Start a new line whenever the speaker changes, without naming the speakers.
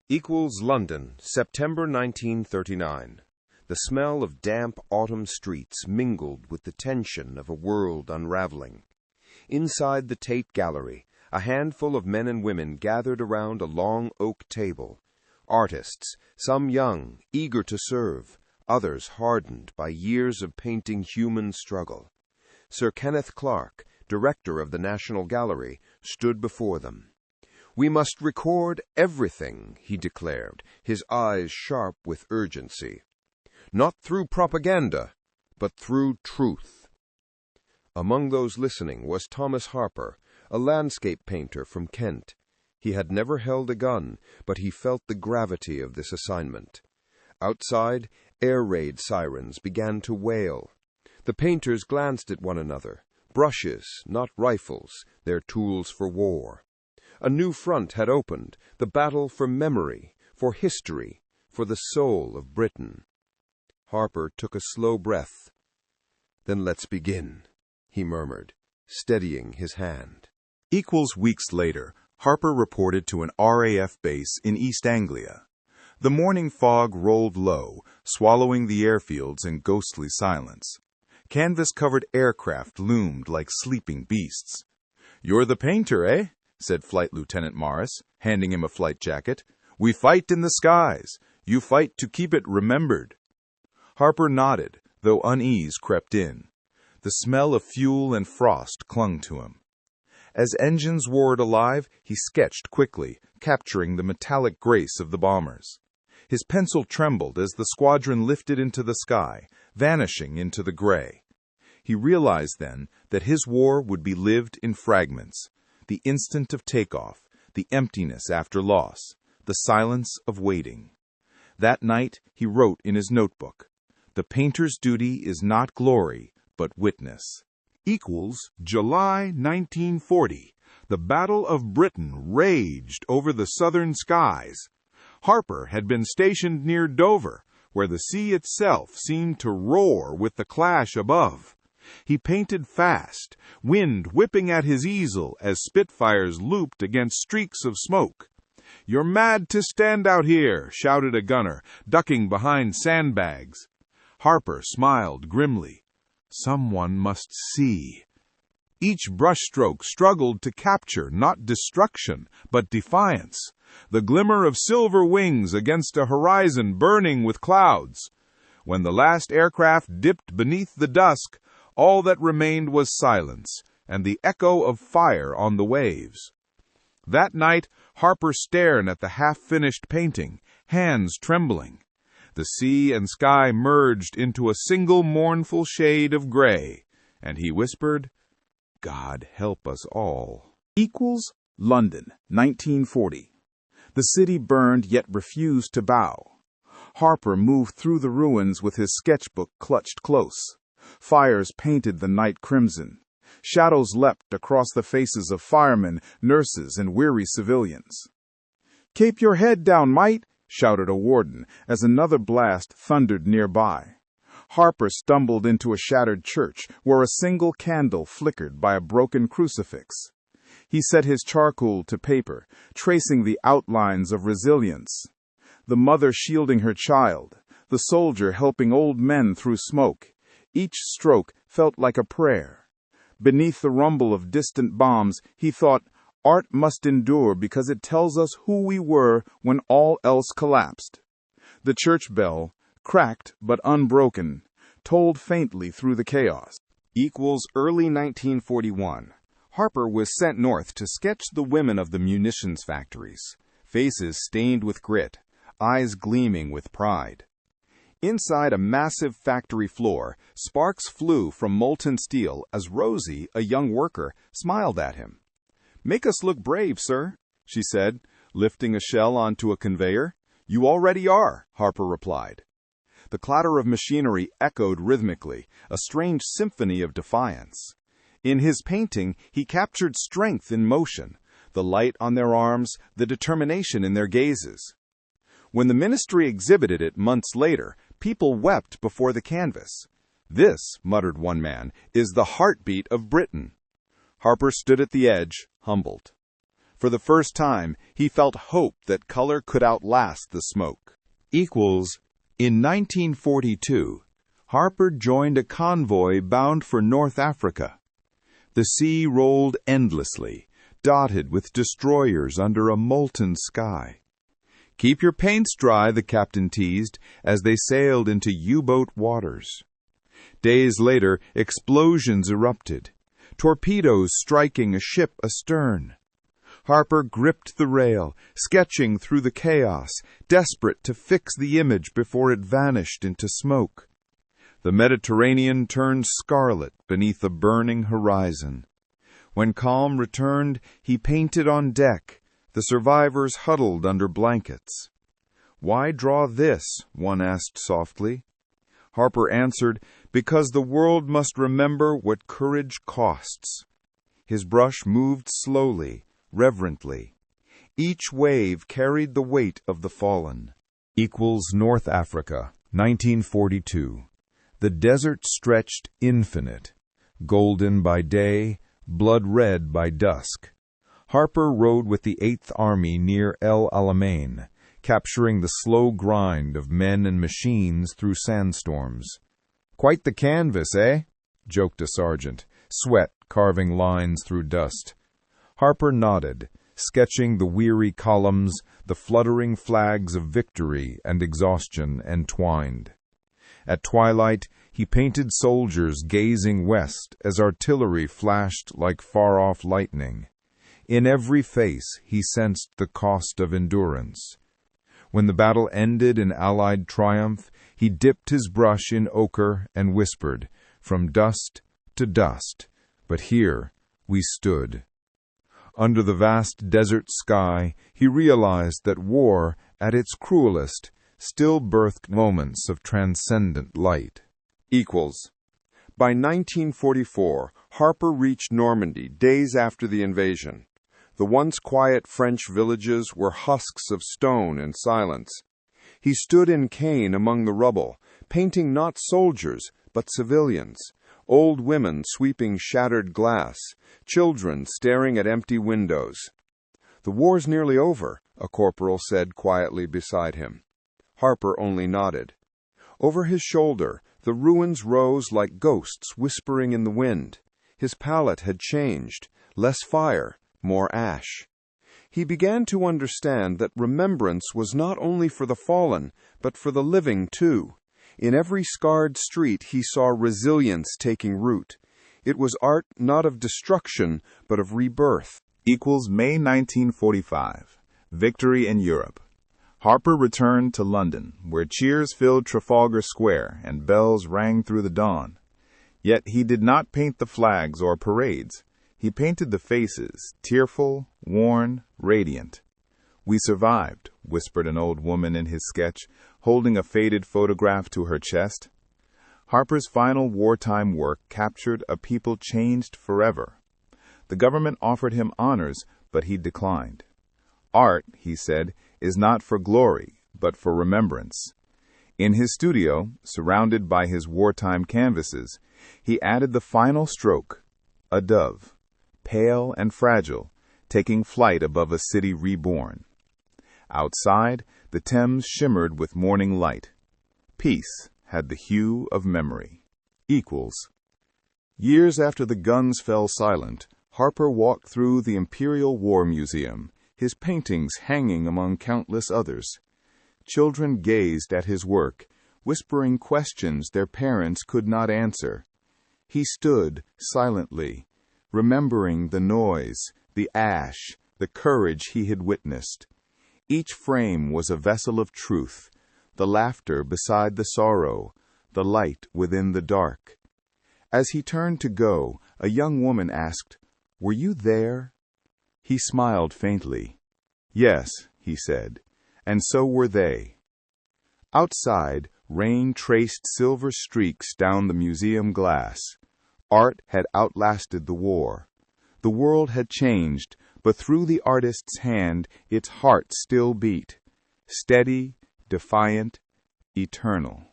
London, September 1939. The smell of damp autumn streets mingled with the tension of a world unraveling. Inside the Tate Gallery, a handful of men and women gathered around a long oak table. Artists, some young, eager to serve, others hardened by years of painting human struggle. Sir Kenneth Clark, director of the National Gallery, stood before them. "We must record everything," he declared, his eyes sharp with urgency. "Not through propaganda, but through truth." Among those listening was Thomas Harper, a landscape painter from Kent. He had never held a gun, but he felt the gravity of this assignment. Outside, air raid sirens began to wail. The painters glanced at one another. Brushes, not rifles, their tools for war. A new front had opened, the battle for memory, for history, for the soul of Britain. Harper took a slow breath. "Then let's begin," he murmured, steadying his hand.
Weeks later, Harper reported to an RAF base in East Anglia. The morning fog rolled low, swallowing the airfields in ghostly silence. Canvas-covered aircraft loomed like sleeping beasts. "You're the painter, eh?" said Flight Lieutenant Morris, handing him a flight jacket. "We fight in the skies. You fight to keep it remembered." Harper nodded, though unease crept in. The smell of fuel and frost clung to him. As engines roared alive, he sketched quickly, capturing the metallic grace of the bombers. His pencil trembled as the squadron lifted into the sky, vanishing into the gray. He realized then that his war would be lived in fragments. The instant of takeoff, the emptiness after loss, the silence of waiting. That night he wrote in his notebook, "The painter's duty is not glory, but witness."
July 1940. The Battle of Britain raged over the southern skies. Harper had been stationed near Dover, where the sea itself seemed to roar with the clash above. He painted fast, wind whipping at his easel as Spitfires looped against streaks of smoke. "You're mad to stand out here," shouted a gunner, ducking behind sandbags. Harper smiled grimly. Someone must see. Each brushstroke struggled to capture not destruction, but defiance, the glimmer of silver wings against a horizon burning with clouds. When the last aircraft dipped beneath the dusk, all that remained was silence and the echo of fire on the waves. That night, Harper stared at the half-finished painting, hands trembling. The sea and sky merged into a single mournful shade of gray, and he whispered, "God help us all."
London, 1940. The city burned yet refused to bow. Harper moved through the ruins with his sketchbook clutched close. Fires painted the night crimson. Shadows leapt across the faces of firemen, nurses, and weary civilians. "Keep your head down, mate!" shouted a warden as another blast thundered nearby. Harper stumbled into a shattered church where a single candle flickered by a broken crucifix. He set his charcoal to paper, tracing the outlines of resilience. The mother shielding her child, the soldier helping old men through smoke. Each stroke felt like a prayer. Beneath the rumble of distant bombs, he thought, art must endure because it tells us who we were when all else collapsed. The church bell, cracked but unbroken, tolled faintly through the chaos.
Early 1941. Harper was sent north to sketch the women of the munitions factories, faces stained with grit, eyes gleaming with pride. Inside a massive factory floor, sparks flew from molten steel as Rosie, a young worker, smiled at him. "Make us look brave, sir," she said, lifting a shell onto a conveyor. "You already are," Harper replied. The clatter of machinery echoed rhythmically, a strange symphony of defiance. In his painting, he captured strength in motion, the light on their arms, the determination in their gazes. When the ministry exhibited it months later, people wept before the canvas. "This," muttered one man, "is the heartbeat of Britain." Harper stood at the edge, humbled.
For the first time, he felt hope that color could outlast the smoke. In 1942, Harper joined a convoy bound for North Africa. The sea rolled endlessly, dotted with destroyers under a molten sky. "Keep your paints dry," the captain teased, as they sailed into U-boat waters. Days later, explosions erupted, torpedoes striking a ship astern. Harper gripped the rail, sketching through the chaos, desperate to fix the image before it vanished into smoke. The Mediterranean turned scarlet beneath a burning horizon. When calm returned, he painted on deck, the survivors huddled under blankets. "Why draw this?" one asked softly. Harper answered, "Because the world must remember what courage costs." His brush moved slowly, reverently. Each wave carried the weight of the fallen. North Africa, 1942. The desert stretched infinite, golden by day, blood-red by dusk. Harper rode with the 8th Army near El Alamein, capturing the slow grind of men and machines through sandstorms. "Quite the canvas, eh?" joked a sergeant, sweat carving lines through dust. Harper nodded, sketching the weary columns, the fluttering flags of victory and exhaustion entwined. At twilight, he painted soldiers gazing west as artillery flashed like far-off lightning. In every face, he sensed the cost of endurance. When the battle ended in Allied triumph, he dipped his brush in ochre and whispered, "From dust to dust, but here we stood." Under the vast desert sky, he realized that war, at its cruelest, still birthed moments of transcendent light. By 1944, Harper reached Normandy days after the invasion. The once quiet French villages were husks of stone and silence. He stood in Caen among the rubble, painting not soldiers, but civilians, old women sweeping shattered glass, children staring at empty windows. "The war's nearly over," a corporal said quietly beside him. Harper only nodded. Over his shoulder, the ruins rose like ghosts whispering in the wind. His palette had changed, less fire, more ash. He began to understand that remembrance was not only for the fallen, but for the living too. In every scarred street he saw resilience taking root. It was art not of destruction, but of rebirth.
May 1945. Victory in Europe. Harper returned to London, where cheers filled Trafalgar Square and bells rang through the dawn. Yet he did not paint the flags or parades. He painted the faces, tearful, worn, radiant. "We survived," whispered an old woman in his sketch, holding a faded photograph to her chest. Harper's final wartime work captured a people changed forever. The government offered him honors, but he declined. "Art," he said, "is not for glory, but for remembrance." In his studio, surrounded by his wartime canvases, he added the final stroke, a dove, pale and fragile, taking flight above a city reborn. Outside, the Thames shimmered with morning light. Peace had the hue of memory. Years after the guns fell silent, Harper walked through the Imperial War Museum, his paintings hanging among countless others. Children gazed at his work, whispering questions their parents could not answer. He stood silently, remembering the noise, the ash, the courage he had witnessed. Each frame was a vessel of truth, the laughter beside the sorrow, the light within the dark. As he turned to go, a young woman asked, "Were you there?" He smiled faintly. "Yes," he said, "and so were they." Outside, rain traced silver streaks down the museum glass. Art had outlasted the war. The world had changed, but through the artist's hand its heart still beat, steady, defiant, eternal.